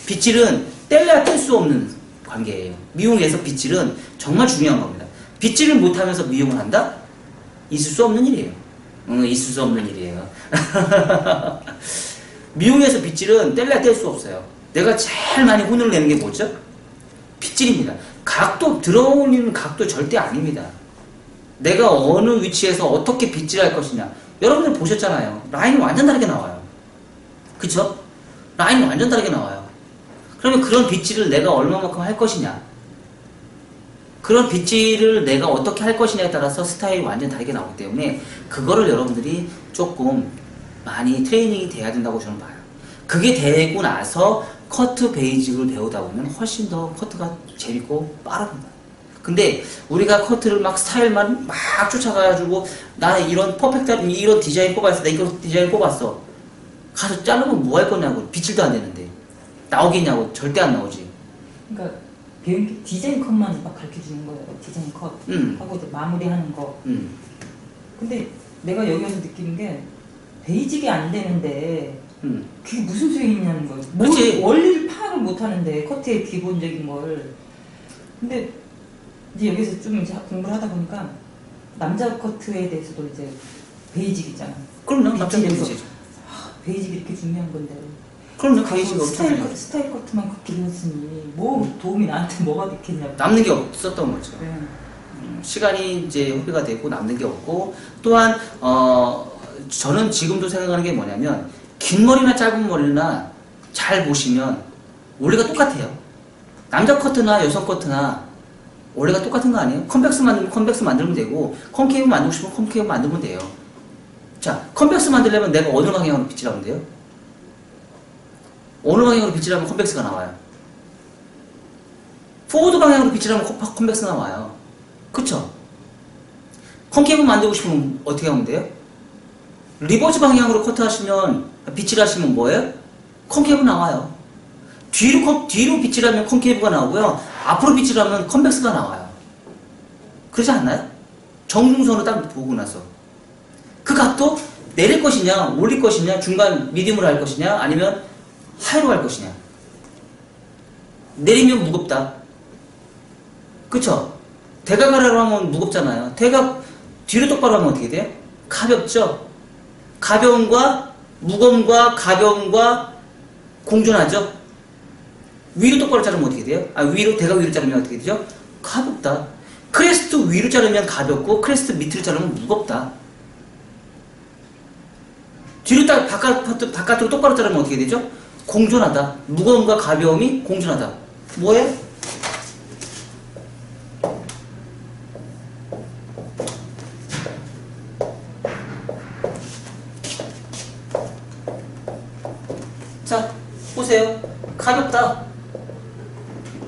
빗질은 뗄래야 뗄 수 없는 관계예요. 미용에서 빗질은 정말 중요한 겁니다. 빗질을 못하면서 미용을 한다? 있을 수 없는 일이에요. 있을 수 없는 일이에요. 미용에서 빗질은 뗄래야 뗄 수 없어요. 내가 제일 많이 혼을 내는 게 뭐죠? 빗질입니다. 각도, 들어올리는 각도 절대 아닙니다. 내가 어느 위치에서 어떻게 빗질할 것이냐. 여러분들 보셨잖아요. 라인이 완전 다르게 나와요. 그쵸? 라인이 완전 다르게 나와요. 그러면 그런 빗질을 내가 얼마만큼 할 것이냐. 그런 빗질을 내가 어떻게 할 것이냐에 따라서 스타일이 완전 다르게 나오기 때문에 그거를 여러분들이 조금 많이 트레이닝이 돼야 된다고 저는 봐요. 그게 되고 나서 커트 베이직을 배우다 보면 훨씬 더 커트가 재밌고 빠릅니다. 근데 우리가 커트를 막 스타일만 막 쫓아가가지고 나 이런 퍼펙트한 이런 디자인 뽑았어. 나 이런 디자인 뽑았어. 가서 자르면 뭐 할 거냐고. 빗질도 안 되는데. 나오겠냐고. 절대 안 나오지. 그러니까 배운 게 디자인 컷만 막 가르쳐 주는 거예요. 디자인 컷 하고 이제 마무리하는 거. 근데 내가 여기 와서 느끼는 게 베이직이 안 되는데 그게 무슨 소용이 있냐는 거예요. 원리를 파악을 못 하는데 커트의 기본적인 걸. 근데 이제 여기서 좀 이제 공부를 하다 보니까 남자 커트에 대해서도 이제 베이직이잖아. 그럼요. 남자 베이직. 베이직이 이렇게 중요한 건데. 그럼요. 베이직이 엄청 스타일 커트만 그렇게 배웠으니 뭐 도움이 나한테 뭐가 됐겠냐고. 남는 게 없었던 거죠. 네. 시간이 이제 허비가 되고 남는 게 없고, 또한 저는 지금도 생각하는 게 뭐냐면 긴 머리나 짧은 머리나 잘 보시면 원리가 똑같아요. 남자 커트나 여성 커트나 원리가 똑같은 거 아니에요? 컨벡스 만들면 컨벡스 만들면 되고, 콘케이브 만들고 싶으면 콘케이브 만들면 돼요. 자, 컨벡스 만들려면 내가 어느 방향으로 빗질하면 돼요? 어느 방향으로 빗질하면 컨벡스가 나와요? 포워드 방향으로 빗질하면 컨벡스 나와요. 그쵸? 콘케이브 만들고 싶으면 어떻게 하면 돼요? 리버스 방향으로 커트하시면, 빗질하시면 뭐예요? 콘케이브 나와요. 뒤로 빗질하면 콘케이브가 나오고요. 앞으로 빗질하면 컨벡스가 나와요. 그러지 않나요? 정중선으로 딱 보고 나서. 그 각도 내릴 것이냐, 올릴 것이냐, 중간 미디움으로 할 것이냐, 아니면 하이로 할 것이냐. 내리면 무겁다. 그쵸? 대각 아래로 하면 무겁잖아요. 대각 뒤로 똑바로 하면 어떻게 돼요? 가볍죠? 가벼움과 무거움과 가벼움과 공존하죠? 위로 똑바로 자르면 어떻게 돼요? 대각 위로 자르면 어떻게 되죠? 가볍다. 크레스트 위로 자르면 가볍고 크레스트 밑으로 자르면 무겁다. 뒤로 딱 바깥으로 똑바로 자르면 어떻게 되죠? 공존하다. 무거움과 가벼움이 공존하다. 뭐예요? 자, 보세요. 가볍다.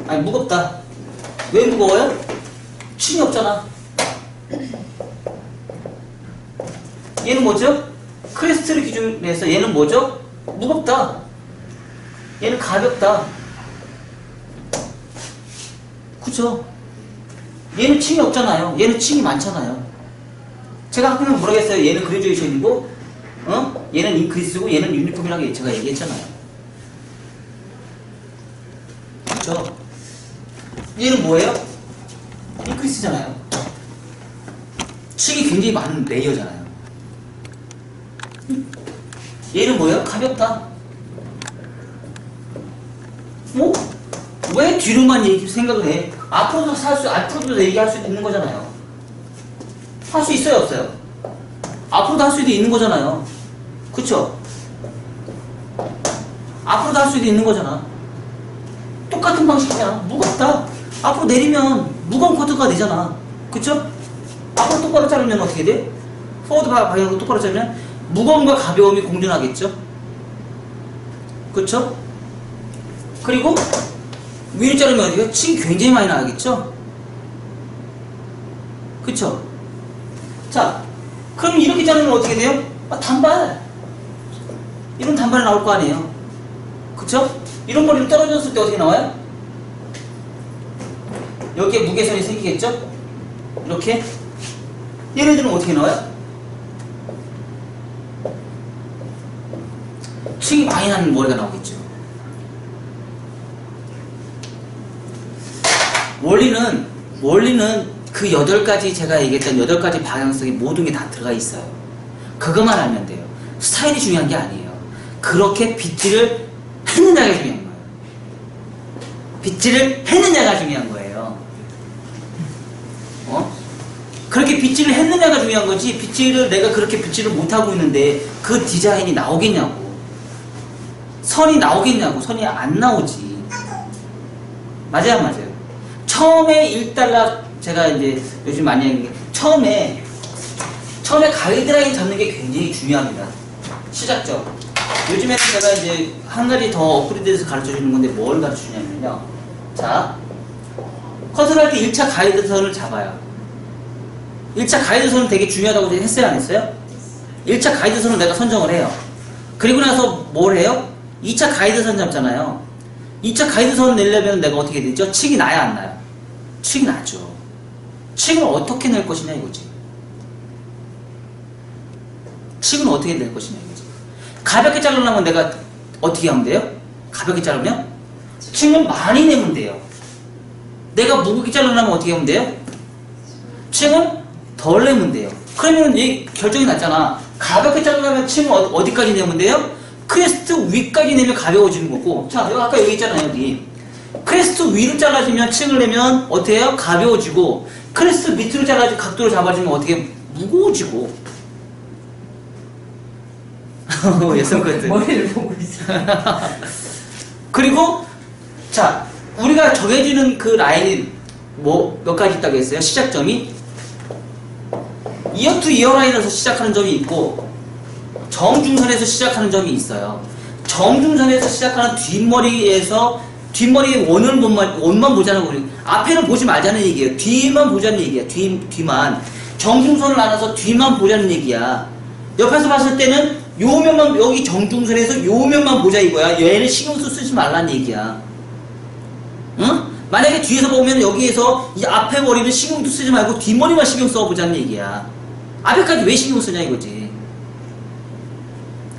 아니, 무겁다. 왜 무거워요? 층이 없잖아. 얘는 뭐죠? 크레스트를 기준으로 해서 얘는 뭐죠? 무겁다. 얘는 가볍다. 그쵸? 얘는 층이 없잖아요. 얘는 층이 많잖아요. 제가 아까 뭐라고 했어요? 얘는 그레듀에이션이고, 얘는 인크리스고, 얘는 유니폼이라고 제가 얘기했잖아요. 그쵸? 얘는 뭐예요? 인크리스잖아요. 층이 굉장히 많은 레이어잖아요. 얘는 뭐예요? 가볍다. 뭐? 왜 뒤로만 생각을 해? 앞으로도 얘기할 수 있는 거잖아요. 할 수 있어요, 없어요? 앞으로도 할 수도 있는 거잖아요. 그쵸? 앞으로도 할 수도 있는 거잖아. 똑같은 방식이야. 무겁다. 앞으로 내리면 무거운 커트가 되잖아. 그쵸? 앞으로 똑바로 자르면 어떻게 돼? 포워드 방향으로 똑바로 자르면 무거움과 가벼움이 공존하겠죠? 그쵸? 그리고 위로 자르면 어디가? 층이 굉장히 많이 나가겠죠? 그쵸? 자, 그럼 이렇게 자르면 어떻게 돼요? 단발. 이런 단발이 나올 거 아니에요? 그쵸? 이런 머리로 떨어졌을 때 어떻게 나와요? 여기에 무게선이 생기겠죠? 이렇게. 얘네들은 어떻게 나와요? 층이 많이 나는 머리가 나오겠죠. 원리는 그 8가지 제가 얘기했던 8가지 방향성이 모든 게 다 들어가 있어요. 그것만 알면 돼요. 스타일이 중요한 게 아니에요. 그렇게 빗질을 했느냐가 중요한 거예요. 빗질을 했느냐가 중요한 거예요. 그렇게 빗질을 했느냐가 중요한 거지, 빗질을 내가 그렇게 빗질을 못하고 있는데 그 디자인이 나오겠냐고. 선이 나오겠냐고. 선이 안 나오지. 맞아요, 맞아요. 처음에 1달러, 제가 이제 요즘 많이 하는 게, 처음에 가이드라인 잡는 게 굉장히 중요합니다. 시작점. 요즘에는 제가 이제 한 가지 더 업그레이드해서 가르쳐 주는 건데 뭘 가르쳐 주냐면요. 자, 컷을 할 때 1차 가이드선을 잡아요. 1차 가이드선은 되게 중요하다고 제가 했어요, 안 했어요? 1차 가이드선을 내가 선정을 해요. 그리고 나서 뭘 해요? 2차 가이드선 잡잖아요. 2차 가이드선 내려면 내가 어떻게 되죠? 칙이 나야 안 나요? 칙이 나죠. 칙을 어떻게 낼 것이냐 이거지. 칙은 어떻게 낼 것이냐 이거지. 가볍게 자르려면 내가 어떻게 하면 돼요? 가볍게 자르면? 칙을 많이 내면 돼요. 내가 무겁게 자르려면 어떻게 하면 돼요? 층은 덜 내면 돼요. 그러면 이 결정이 났잖아. 가볍게 자르려면 층은 어디까지 내면 돼요? 크레스트 위까지 내면 가벼워지는 거고. 자, 여기 아까 여기 있잖아요, 여기. 크레스트 위로 잘라주면 층을 내면 어떻게 해요? 가벼워지고, 크레스트 밑으로 잘라주면 각도를 잡아주면 어떻게 무거워지고. 예상거든. 머리를 보고 있어요. 그리고 자, 우리가 정해주는 그 라인이 뭐 몇 가지 있다고 했어요? 시작점이 이어 투 이어 라인에서 시작하는 점이 있고, 정중선에서 시작하는 점이 있어요. 정중선에서 시작하는 뒷머리의 원만 보자는 거예요. 앞에는 보지 말자는 얘기예요. 뒤만 보자는 얘기야. 뒤만. 정중선을 나눠서 뒤만 보자는 얘기야. 옆에서 봤을 때는 요 면만, 여기 정중선에서 요 면만 보자 이거야. 얘는 신경 쓰지 말라는 얘기야. 응? 만약에 뒤에서 보면 여기에서 이 앞에 머리는 신경도 쓰지 말고 뒷머리만 신경 써보자는 얘기야. 앞에까지 왜 신경 쓰냐 이거지.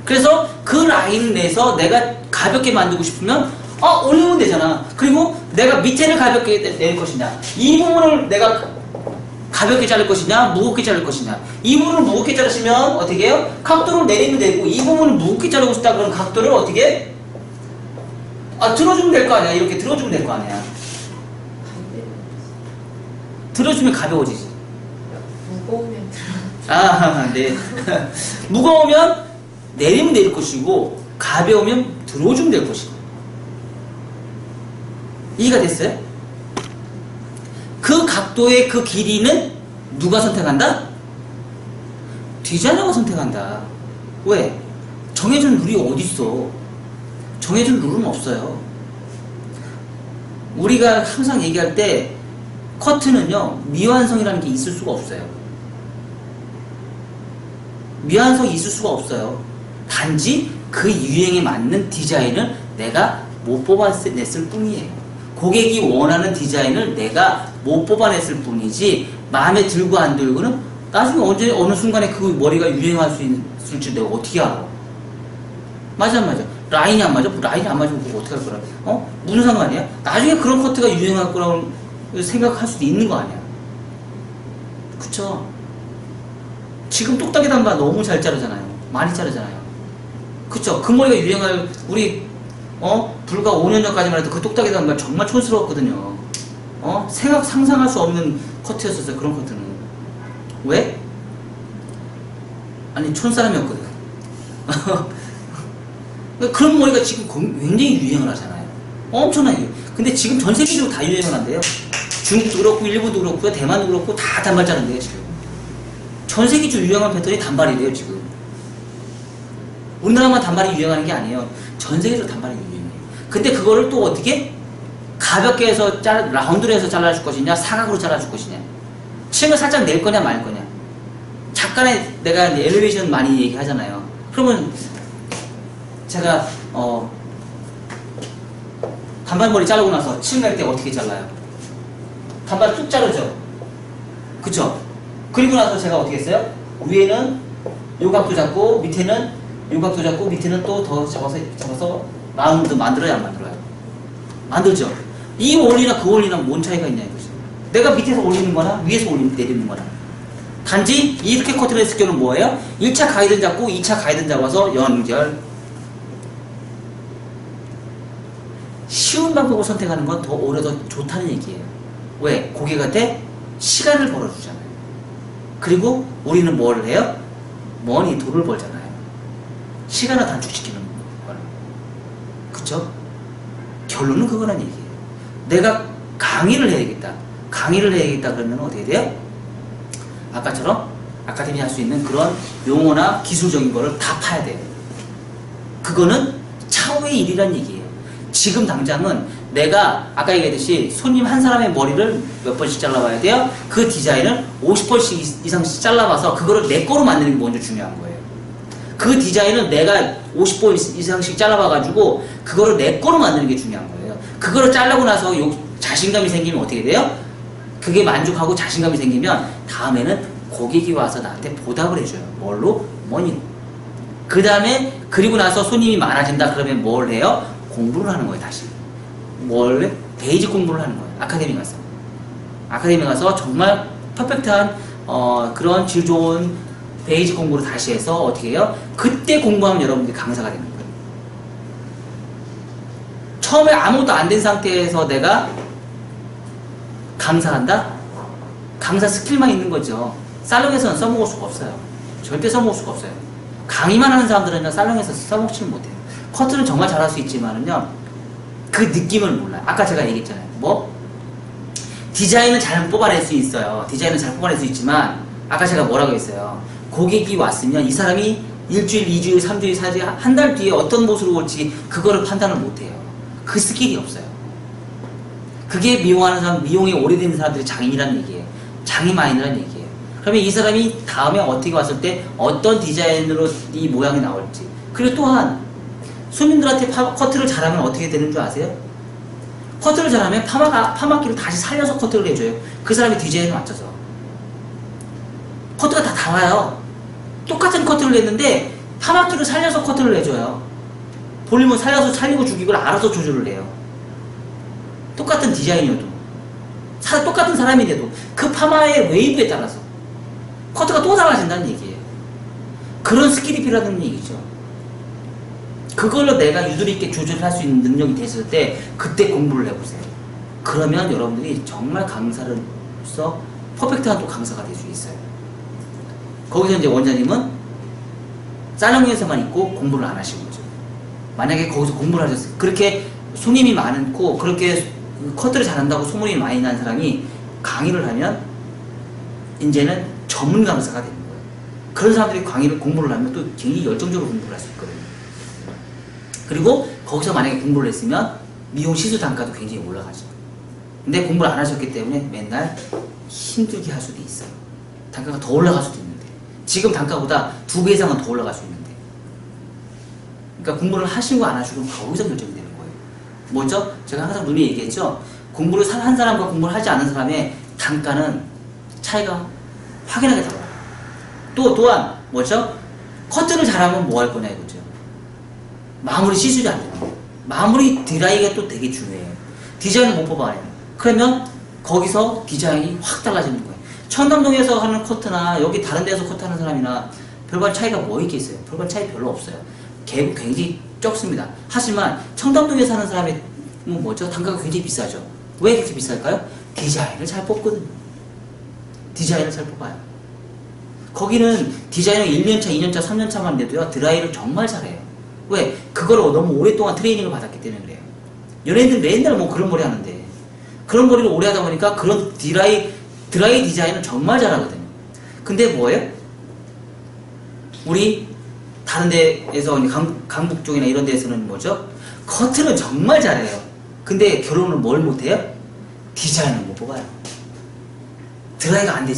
그래서 그 라인 내에서 내가 가볍게 만들고 싶으면 올리면 되잖아. 그리고 내가 밑에를 가볍게 낼 것이냐, 이 부분을 내가 가볍게 자를 것이냐, 무겁게 자를 것이냐. 이 부분을 무겁게 자르시면 어떻게 해요? 각도를 내리면 되고, 이 부분을 무겁게 자르고 싶다 그러면 각도를 어떻게 해? 들어주면 될 거 아니야. 이렇게 들어주면 될 거 아니야. 들어주면 가벼워지지. 무거우면 네. 무거우면 내리면 내릴 것이고, 가벼우면 들어주면 될 것이고. 이해가 됐어요? 그 각도의 그 길이는 누가 선택한다? 디자이너가 선택한다. 왜? 정해준 룰이 어딨어? 정해준 룰은 없어요. 우리가 항상 얘기할 때 커트는요, 미완성이라는 게 있을 수가 없어요. 미완성이 있을 수가 없어요. 단지 그 유행에 맞는 디자인을 내가 못 뽑아냈을 뿐이에요. 고객이 원하는 디자인을 내가 못 뽑아냈을 뿐이지, 마음에 들고 안 들고는 나중에 언제 어느 순간에 그 머리가 유행할 수 있을지 내가 어떻게 알아? 맞아. 라인이 안 맞아? 라인이 안 맞으면 그거 어떻게 할 거라? 무슨 상관이야? 나중에 그런 커트가 유행할 거라고 생각할 수도 있는 거 아니야. 그쵸? 지금 똑딱이 단바 너무 잘 자르잖아요. 많이 자르잖아요. 그쵸? 그 머리가 유행할, 우리 불과 5년 전까지만 해도 그 똑딱이 단바 정말 촌스러웠거든요. 상상할 수 없는 커트였었어요. 그런 커트는. 왜? 아니, 촌사람이었거든. 그런 머리가 지금 굉장히 유행을 하잖아요. 엄청나게. 근데 지금 전 세계적으로 다 유행을 한대요. 중국도 그렇고, 일본도 그렇고요, 대만도 그렇고, 다 단발 자른대요, 지금. 전 세계적으로 유행한 패턴이 단발이래요, 지금. 우리나라만 단발이 유행하는 게 아니에요. 전 세계적으로 단발이 유행해요. 근데 그거를 또 어떻게? 가볍게 해서 라운드로 해서 잘라줄 것이냐, 사각으로 잘라줄 것이냐. 층을 살짝 낼 거냐, 말 거냐. 잠깐에 내가 엘리베이션 많이 얘기하잖아요. 그러면 제가 단발머리 자르고 나서 층 낼 때 어떻게 잘라요? 단발 쭉 자르죠? 그쵸? 그리고 나서 제가 어떻게 했어요? 위에는 요 각도 잡고, 밑에는 요 각도 잡고, 밑에는 또 더 잡아서 라운드 만들어야 안 만들어요? 만들죠? 이 원리나 그 원리랑 뭔 차이가 있냐 이거죠. 내가 밑에서 올리는 거나 위에서 내리는 거나. 단지 이렇게 커트를 했을 경우는 뭐예요? 1차 가이드를 잡고 2차 가이드를 잡아서 연결. 쉬운 방법을 선택하는 건 더 오히려 더 좋다는 얘기예요. 왜? 고객한테 시간을 벌어주잖아요. 그리고 우리는 뭘 해요? 머니, 돈을 벌잖아요. 시간을 단축시키는 거는. 그쵸? 결론은 그거란 얘기예요. 내가 강의를 해야겠다. 강의를 해야겠다 그러면 어떻게 돼요? 아까처럼 아카데미 할 수 있는 그런 용어나 기술적인 거를 다 파야 돼요. 그거는 차후의 일이란 얘기예요. 지금 당장은 내가 아까 얘기했듯이 손님 한 사람의 머리를 몇 번씩 잘라봐야 돼요? 그 디자인을 50번씩 이상씩 잘라봐서 그거를 내 거로 만드는 게 먼저 중요한 거예요. 그 디자인을 내가 50번 이상씩 잘라봐가지고 그거를 내 거로 만드는 게 중요한 거예요. 그거를 잘라고 나서 자신감이 생기면 어떻게 돼요? 그게 만족하고 자신감이 생기면 다음에는 고객이 와서 나한테 보답을 해줘요. 뭘로? 머니로. 그 다음에 그리고 나서 손님이 많아진다 그러면 뭘 해요? 공부를 하는 거예요. 다시 뭘? 베이직 공부를 하는 거예요. 아카데미 가서. 아카데미 가서 정말 퍼펙트한 그런 질 좋은 베이직 공부를 다시 해서 어떻게 해요? 그때 공부하면 여러분들이 강사가 되는 거예요. 처음에 아무것도 안 된 상태에서 내가 강사한다? 강사 스킬만 있는 거죠. 살롱에서는 써먹을 수가 없어요. 절대 써먹을 수가 없어요. 강의만 하는 사람들은요, 살롱에서 써먹지는 못해요. 커트는 정말 잘할 수 있지만은요, 그 느낌을 몰라요. 아까 제가 얘기했잖아요. 뭐? 디자인은 잘 뽑아낼 수 있어요. 디자인은 잘 뽑아낼 수 있지만, 아까 제가 뭐라고 했어요? 고객이 왔으면 이 사람이 일주일, 2주일, 3주일, 4주일, 한 달 뒤에 어떤 모습으로 올지 그거를 판단을 못해요. 그 스킬이 없어요. 그게 미용하는 사람, 미용에 오래된 사람들이 장인이라는 얘기예요. 장인마인이라는 얘기예요. 그러면 이 사람이 다음에 어떻게 왔을 때 어떤 디자인으로 이 모양이 나올지. 그리고 또한 손님들한테 커트를 잘하면 어떻게 되는 줄 아세요? 커트를 잘하면 파마기를 다시 살려서 커트를 해줘요. 그 사람의 디자인에 맞춰서. 커트가 다 달라요. 똑같은 커트를 했는데 파마기를 살려서 커트를 해줘요. 볼륨을 살리고 죽이고 알아서 조절을 해요. 똑같은 디자인이어도 똑같은 사람인데도 그 파마의 웨이브에 따라서 커트가 또 달라진다는 얘기예요. 그런 스킬이 필요하다는 얘기죠. 그걸로 내가 유도리 있게 조절할 수 있는 능력이 됐을 때 그때 공부를 해보세요. 그러면 여러분들이 정말 강사로서 퍼펙트한 또 강사가 될 수 있어요. 거기서 이제 원장님은 살롱에서만 있고 공부를 안 하신 거죠. 만약에 거기서 공부를 하셨어요. 그렇게 손님이 많고 그렇게 커트를 잘한다고 소문이 많이 난 사람이 강의를 하면 이제는 전문 강사가 되는 거예요. 그런 사람들이 공부를 하면 또 굉장히 열정적으로 공부를 할 수 있거든요. 그리고 거기서 만약에 공부를 했으면 미용 시술 단가도 굉장히 올라가죠. 근데 공부를 안 하셨기 때문에 맨날 힘들게 할 수도 있어요. 단가가 더 올라갈 수도 있는데 지금 단가보다 2배 이상은 더 올라갈 수 있는데 그러니까 공부를 하시고 안 하시고 거기서 결정이 되는 거예요. 뭐죠? 제가 항상 눈에 얘기했죠. 공부를 한 사람과 공부를 하지 않은 사람의 단가는 차이가 확연하게 달라요. 또한 뭐죠? 커트를 잘하면 뭐 할 거냐 이거죠. 마무리 시술이 안 돼요. 마무리 드라이가 또 되게 중요해요. 디자인을 못 뽑아내요. 그러면 거기서 디자인이 확 달라지는 거예요. 청담동에서 하는 커트나 여기 다른 데서 커트하는 사람이나 별반 차이가 뭐 있겠어요? 별반 차이 별로 없어요. 굉장히 적습니다. 하지만 청담동에서 하는 사람의 뭐죠? 단가가 굉장히 비싸죠. 왜 그렇게 비쌀까요? 디자인을 잘 뽑거든요. 디자인을 잘 뽑아요. 거기는 디자인을 1년차, 2년차, 3년차만 돼도요 드라이를 정말 잘해요. 왜? 그거를 너무 오랫동안 트레이닝을 받았기 때문에 그래요. 연예인들 맨날 뭐 그런 머리 하는데 그런 머리를 오래 하다 보니까 그런 드라이 디자인을 정말 잘하거든요. 근데 뭐예요? 우리 다른 데에서 강북 쪽이나 이런 데에서는 뭐죠? 커트는 정말 잘해요. 근데 결혼은 뭘 못해요? 디자인을 못 뽑아요. 드라이가 안 되잖아요.